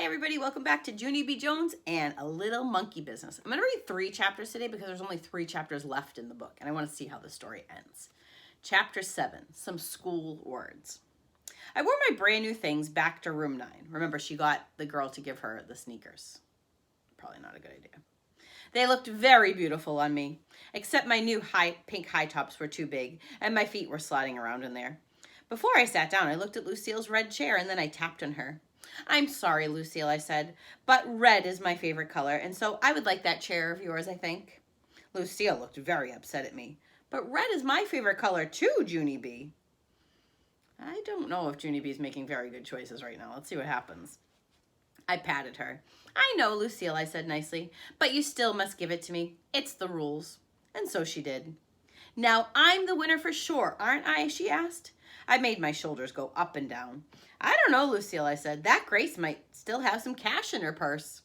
everybody, welcome back to Junie B. Jones and A Little Monkey Business. I'm going to read 3 chapters today because there's only 3 chapters left in the book, and I want to see how the story ends. Chapter 7, Some School Words. I wore my brand new things back to room 9. Remember, she got the girl to give her the sneakers. Probably not a good idea. They looked very beautiful on me, except my new pink high tops were too big, and my feet were sliding around in there. Before I sat down, I looked at Lucille's red chair, and then I tapped on her. "I'm sorry, Lucille," I said, "but red is my favorite color, and so I would like that chair of yours, I think." Lucille looked very upset at me. "But red is my favorite color too, Junie B." I don't know if Junie B is making very good choices right now. Let's see what happens. I patted her. "I know, Lucille," I said nicely, "but you still must give it to me. It's the rules." And so she did. "Now I'm the winner for sure, aren't I?" she asked. I made my shoulders go up and down. "I don't know, Lucille," I said. "That Grace might still have some cash in her purse."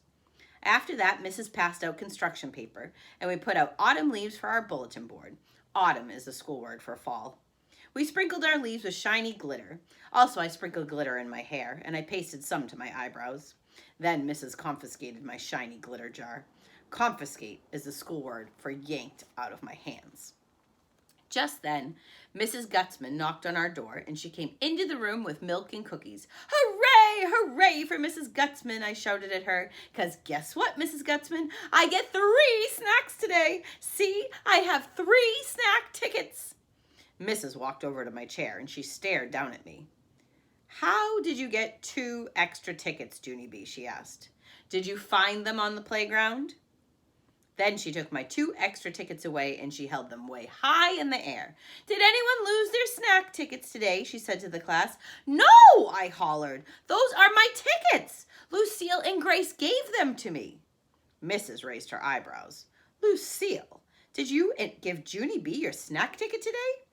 After that, Mrs. passed out construction paper, and we put out autumn leaves for our bulletin board. Autumn is the school word for fall. We sprinkled our leaves with shiny glitter. Also, I sprinkled glitter in my hair, and I pasted some to my eyebrows. Then Mrs. confiscated my shiny glitter jar. Confiscate is the school word for yanked out of my hands. Just then, Mrs. Gutzman knocked on our door, and she came into the room with milk and cookies. "Hooray! Hooray for Mrs. Gutzman!" I shouted at her. "'Cause guess what, Mrs. Gutzman? I get 3 snacks today. See, I have 3 snack tickets." Mrs. walked over to my chair, and she stared down at me. "How did you get 2 extra tickets, Junie B?" she asked. "Did you find them on the playground?" Then she took my 2 extra tickets away, and she held them way high in the air. "Did anyone lose their snack tickets today?" she said to the class. "No!" I hollered. "Those are my tickets. Lucille and Grace gave them to me." Mrs. raised her eyebrows. "Lucille, did you give Junie B your snack ticket today?"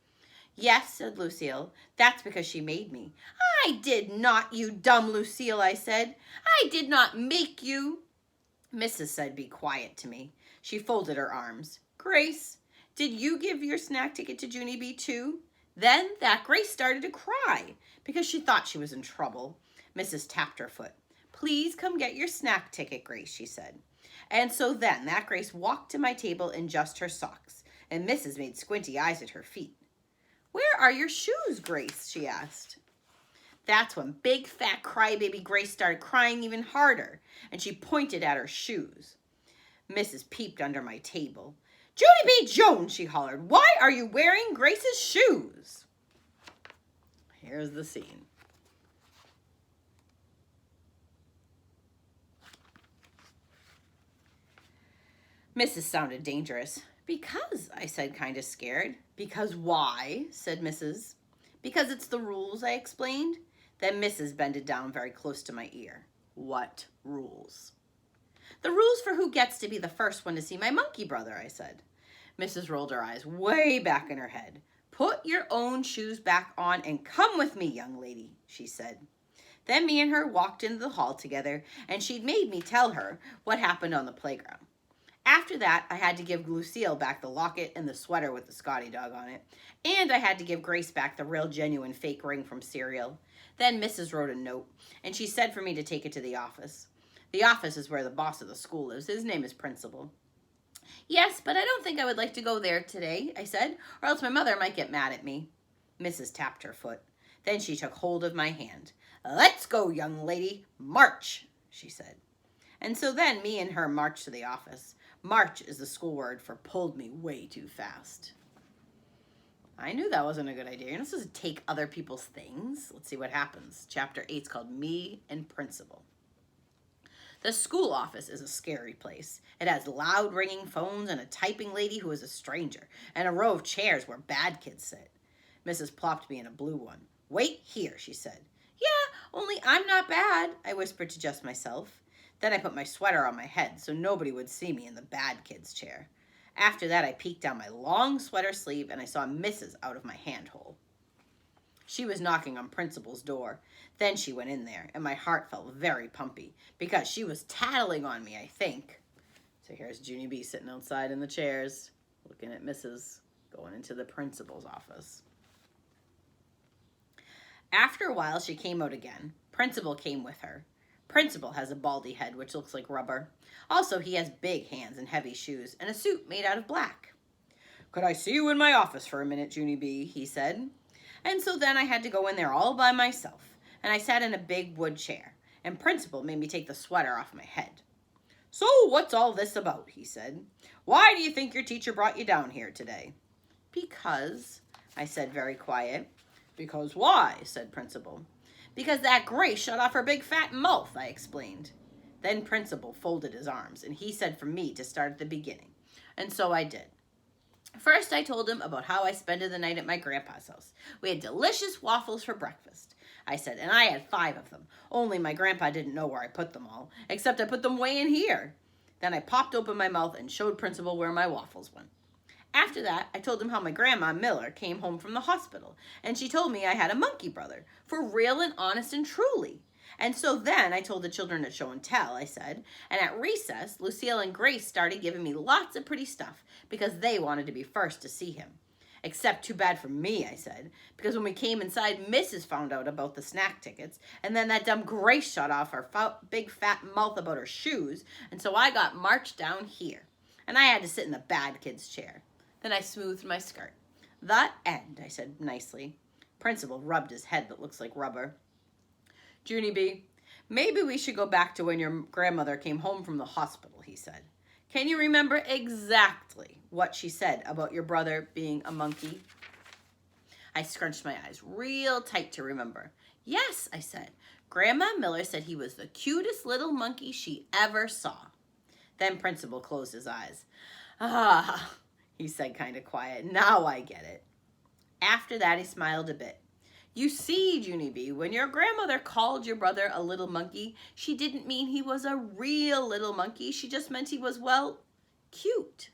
"Yes," said Lucille. "That's because she made me." "I did not, you dumb Lucille," I said. "I did not make you." Mrs. said, "Be quiet," to me. She folded her arms. "Grace, did you give your snack ticket to Junie B too?" Then that Grace started to cry because she thought she was in trouble. Mrs. tapped her foot. "Please come get your snack ticket, Grace," she said. And so then that Grace walked to my table in just her socks, and Mrs. made squinty eyes at her feet. "Where are your shoes, Grace?" she asked. That's when big fat crybaby Grace started crying even harder, and she pointed at her shoes. Mrs. peeped under my table. "Junie B. Jones," she hollered, "why are you wearing Grace's shoes?" Here's the scene. Mrs. sounded dangerous. "Because," I said, kind of scared. "Because why?" said Mrs. "Because it's the rules," I explained. Then Mrs. bended down very close to my ear. "What rules?" "The rules for who gets to be the first one to see my monkey brother," I said. Mrs. rolled her eyes way back in her head. "Put your own shoes back on and come with me, young lady," she said. Then me and her walked into the hall together, and she'd made me tell her what happened on the playground. After that, I had to give Lucille back the locket and the sweater with the Scotty dog on it, and I had to give Grace back the real genuine fake ring from cereal. Then Mrs. wrote a note, and she said for me to take it to the office. The office is where the boss of the school lives. His name is Principal. "Yes, but I don't think I would like to go there today," I said, "or else my mother might get mad at me." Mrs. tapped her foot. Then she took hold of my hand. "Let's go, young lady. March," she said. And so then me and her marched to the office. March is the school word for pulled me way too fast. I knew that wasn't a good idea. You're not supposed to take other people's things. Let's see what happens. Chapter 8 is called Me and Principal. The school office is a scary place. It has loud ringing phones and a typing lady who is a stranger, and a row of chairs where bad kids sit. Mrs. plopped me in a blue one. "Wait here," she said. "Yeah, only I'm not bad," I whispered to just myself. Then I put my sweater on my head so nobody would see me in the bad kid's chair. After that, I peeked down my long sweater sleeve, and I saw Mrs. out of my handhole. She was knocking on Principal's door. Then she went in there, and my heart felt very pumpy, because she was tattling on me, I think. So here's Junie B sitting outside in the chairs, looking at Mrs. going into the principal's office. After a while, she came out again. Principal came with her. Principal has a baldy head, which looks like rubber. Also, he has big hands and heavy shoes and a suit made out of black. Could I see you in my office for a minute, Junie B? He said. And so then I had to go in there all by myself, and I sat in a big wood chair, and Principal made me take the sweater off my head. So what's all this about, he said. Why do you think your teacher brought you down here today? Because, I said very quiet. Because why, said Principal. Because that Grace shut off her big fat mouth, I explained. Then Principal folded his arms, and he said for me to start at the beginning. And so I did. First, I told him about how I spent the night at my grandpa's house. We had delicious waffles for breakfast, I said, and I had 5 of them. Only my grandpa didn't know where I put them all, except I put them way in here. Then I popped open my mouth and showed Principal where my waffles went. After that, I told him how my grandma, Miller, came home from the hospital, and she told me I had a monkey brother, for real and honest and truly. And so then I told the children at show and tell, I said, and at recess, Lucille and Grace started giving me lots of pretty stuff because they wanted to be first to see him. Except too bad for me, I said, because when we came inside, Mrs. found out about the snack tickets, and then that dumb Grace shut off her big fat mouth about her shoes, and so I got marched down here, and I had to sit in the bad kid's chair. Then I smoothed my skirt. The end, I said nicely. Principal rubbed his head that looks like rubber. Junie B, maybe we should go back to when your grandmother came home from the hospital, he said. Can you remember exactly what she said about your brother being a monkey? I scrunched my eyes real tight to remember. Yes, I said. Grandma Miller said he was the cutest little monkey she ever saw. Then Principal closed his eyes. Ah, he said kind of quiet. Now I get it. After that, he smiled a bit. You see, Junie B, when your grandmother called your brother a little monkey, she didn't mean he was a real little monkey. She just meant he was, well, cute.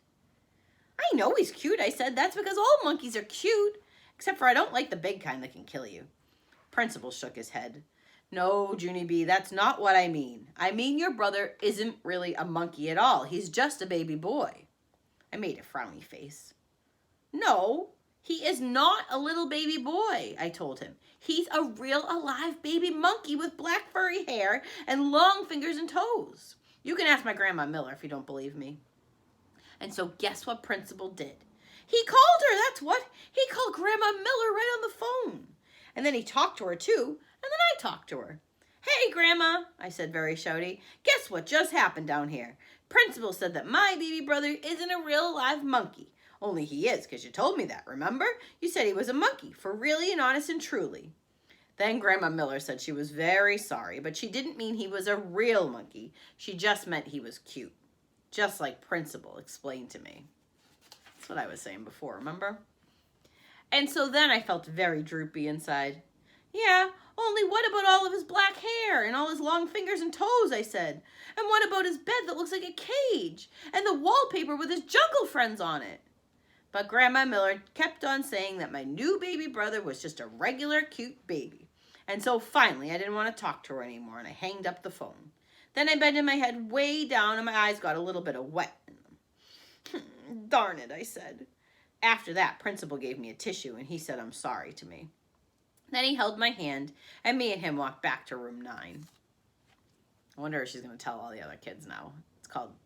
I know he's cute, I said. That's because all monkeys are cute, except for I don't like the big kind that can kill you. Principal shook his head. No, Junie B, that's not what I mean. I mean your brother isn't really a monkey at all. He's just a baby boy. I made a frowny face. No, he is not a little baby boy, I told him. He's a real alive baby monkey with black furry hair and long fingers and toes. You can ask my Grandma Miller if you don't believe me. And so guess what Principal did? He called her, that's what. He called Grandma Miller right on the phone. And then he talked to her too, and then I talked to her. Hey, Grandma, I said very shouty. Guess what just happened down here? Principal said that my baby brother isn't a real alive monkey. Only he is, because you told me that, remember? You said he was a monkey, for really and honest and truly. Then Grandma Miller said she was very sorry, but she didn't mean he was a real monkey. She just meant he was cute. Just like Principal explained to me. That's what I was saying before, remember? And so then I felt very droopy inside. Yeah, only what about all of his black hair and all his long fingers and toes, I said. And what about his bed that looks like a cage? And the wallpaper with his jungle friends on it? But Grandma Miller kept on saying that my new baby brother was just a regular cute baby. And so finally I didn't want to talk to her anymore and I hanged up the phone. Then I bent my head way down and my eyes got a little bit of wet in them. Darn it, I said. After that, Principal gave me a tissue and he said I'm sorry to me. Then he held my hand and me and him walked back to room 9. I wonder if she's going to tell all the other kids now.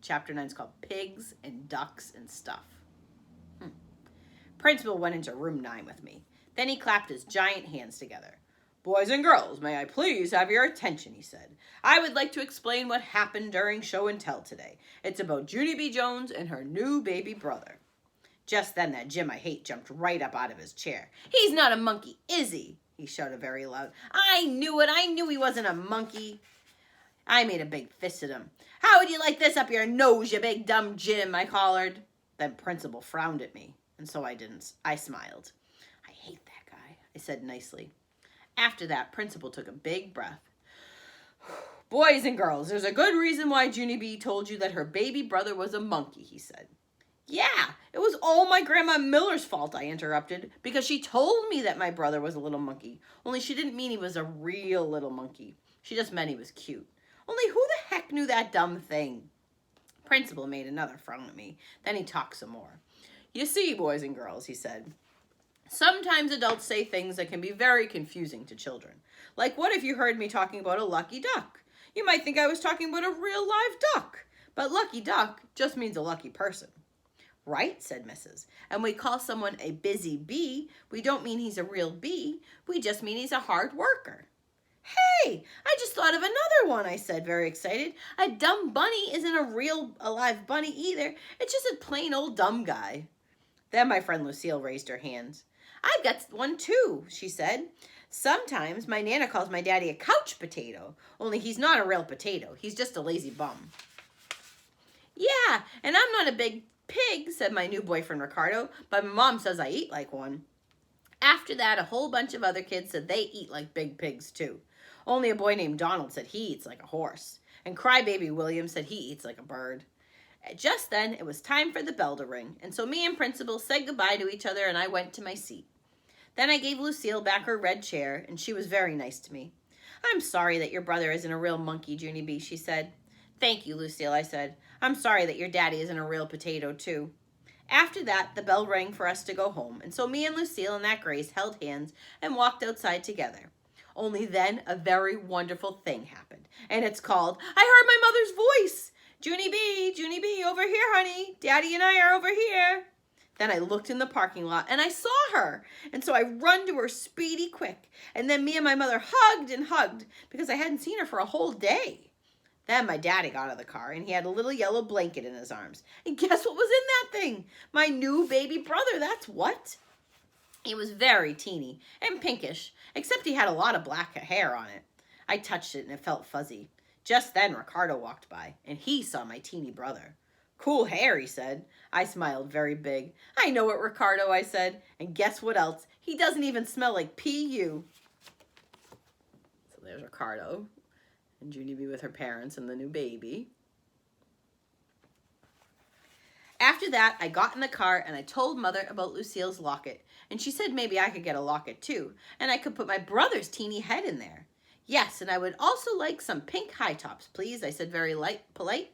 Chapter 9 is called Pigs and Ducks and Stuff. Principal went into room 9 with me. Then he clapped his giant hands together. Boys and girls, may I please have your attention, he said. I would like to explain what happened during show and tell today. It's about Junie B. Jones and her new baby brother. Just then that Jim I hate jumped right up out of his chair. He's not a monkey, is he? He shouted very loud. I knew it. I knew he wasn't a monkey. I made a big fist at him. How would you like this up your nose, you big dumb Jim, I hollered. Then Principal frowned at me. And so I didn't. I smiled. I hate that guy, I said nicely. After that, Principal took a big breath. Boys and girls, there's a good reason why Junie B told you that her baby brother was a monkey, he said. Yeah, it was all my Grandma Miller's fault, I interrupted, because she told me that my brother was a little monkey. Only she didn't mean he was a real little monkey. She just meant he was cute. Only who the heck knew that dumb thing? Principal made another frown at me. Then he talked some more. You see, boys and girls, he said, sometimes adults say things that can be very confusing to children. Like, what if you heard me talking about a lucky duck? You might think I was talking about a real live duck, but lucky duck just means a lucky person. Right, said Mrs. And we call someone a busy bee. We don't mean he's a real bee. We just mean he's a hard worker. Hey, I just thought of another one, I said, very excited. A dumb bunny isn't a real alive bunny either. It's just a plain old dumb guy. Then my friend Lucille raised her hands. I've got one too, she said. Sometimes my Nana calls my daddy a couch potato, only he's not a real potato. He's just a lazy bum. Yeah, and I'm not a big pig, said my new boyfriend Ricardo, but my mom says I eat like one. After that, a whole bunch of other kids said they eat like big pigs too. Only a boy named Donald said he eats like a horse, and crybaby William said he eats like a bird. Just then, it was time for the bell to ring, and so me and Principal said goodbye to each other and I went to my seat. Then I gave Lucille back her red chair, and she was very nice to me. I'm sorry that your brother isn't a real monkey, Junie B., she said. Thank you, Lucille, I said. I'm sorry that your daddy isn't a real potato, too. After that, the bell rang for us to go home, and so me and Lucille and that Grace held hands and walked outside together. Only then, a very wonderful thing happened, and it's called, I heard my mother's voice. Junie B, over here, honey. Daddy and I are over here. Then I looked in the parking lot, and I saw her, and so I run to her speedy quick, and then me and my mother hugged and hugged because I hadn't seen her for a whole day. Then my daddy got out of the car, and he had a little yellow blanket in his arms. And guess what was in that thing? My new baby brother, that's what. He was very teeny and pinkish, except he had a lot of black hair on it. I touched it, and it felt fuzzy. Just then, Ricardo walked by, and he saw my teeny brother. Cool hair, he said. I smiled very big. I know it, Ricardo, I said. And guess what else? He doesn't even smell like P.U. So there's Ricardo. And Junie B with her parents and the new baby. After that, I got in the car and I told Mother about Lucille's locket. And she said maybe I could get a locket too. And I could put my brother's teeny head in there. Yes, and I would also like some pink high tops, please, I said very polite.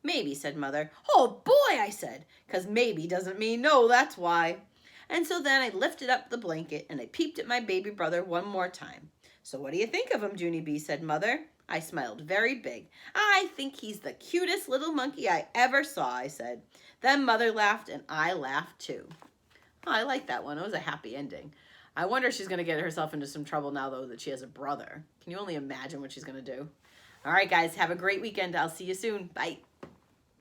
Maybe, said Mother. Oh boy, I said, because maybe doesn't mean no, that's why. And so then I lifted up the blanket and I peeped at my baby brother one more time. So what do you think of him, Junie B, said Mother. I smiled very big. I think he's the cutest little monkey I ever saw, I said. Then Mother laughed and I laughed too. Oh, I like that one. It was a happy ending. I wonder if she's going to get herself into some trouble now, though, that she has a brother. Can you only imagine what she's going to do? All right, guys, have a great weekend. I'll see you soon. Bye.